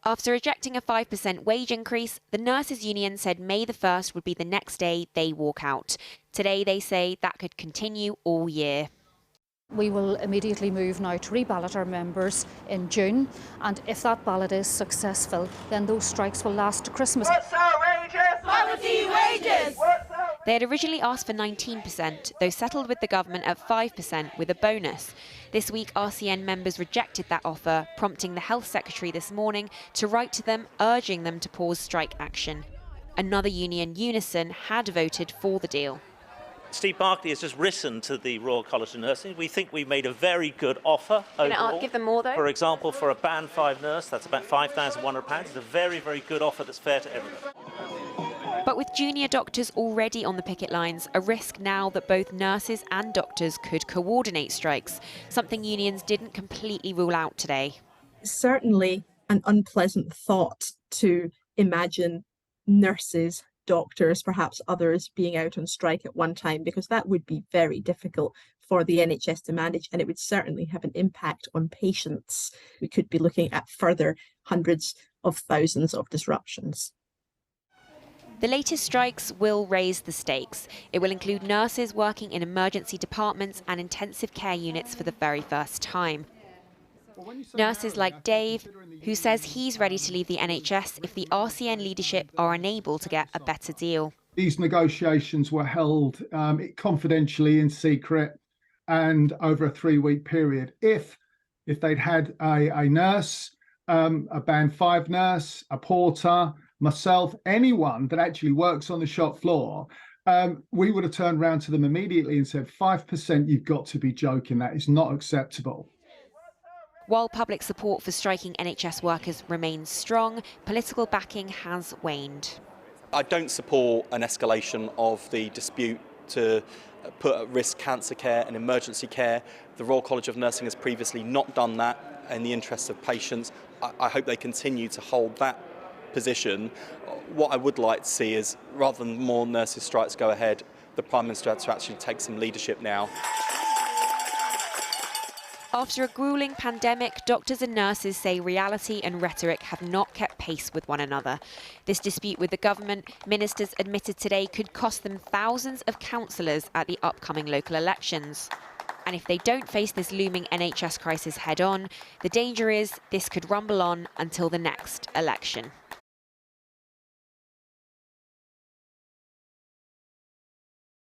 After rejecting a 5% wage increase, the nurses' union said May the 1st would be the next day they walk out. Today they say that could continue all year. We will immediately move now to reballot our members in June, and if that ballot is successful, then those strikes will last to Christmas. What's our wages? Poverty wages! They had originally asked for 19%, though settled with the government at 5% with a bonus. This week, RCN members rejected that offer, prompting the Health Secretary this morning to write to them, urging them to pause strike action. Another union, Unison, had voted for the deal. Steve Barclay has just risen to the Royal College of Nursing. We think we made a very good offer overall. Give them more, though? For example, for a Band 5 nurse, that's about £5,100. It's a very, very good offer that's fair to everyone. But with junior doctors already on the picket lines, a risk now that both nurses and doctors could coordinate strikes, something unions didn't completely rule out today. Certainly an unpleasant thought to imagine nurses, doctors, perhaps others being out on strike at one time, because that would be very difficult for the NHS to manage, and it would certainly have an impact on patients. We could be looking at further hundreds of thousands of disruptions. The latest strikes will raise the stakes. It will include nurses working in emergency departments and intensive care units for the very first time. Nurses like Dave, who says he's ready to leave the NHS if the RCN leadership are unable to get a better deal. These negotiations were held confidentially in secret and over a 3-week period. If they'd had a nurse, a Band 5 nurse, a porter, myself, anyone that actually works on the shop floor, we would have turned around to them immediately and said, 5%, you've got to be joking, that is not acceptable. While public support for striking NHS workers remains strong, political backing has waned. I don't support an escalation of the dispute to put at risk cancer care and emergency care. The Royal College of Nursing has previously not done that in the interests of patients. I hope they continue to hold that position. What I would like to see is, rather than more nurses' strikes go ahead, the Prime Minister to actually take some leadership now. After a gruelling pandemic, doctors and nurses say reality and rhetoric have not kept pace with one another. This dispute with the government, ministers admitted today, could cost them thousands of councillors at the upcoming local elections. And if they don't face this looming NHS crisis head-on, the danger is this could rumble on until the next election.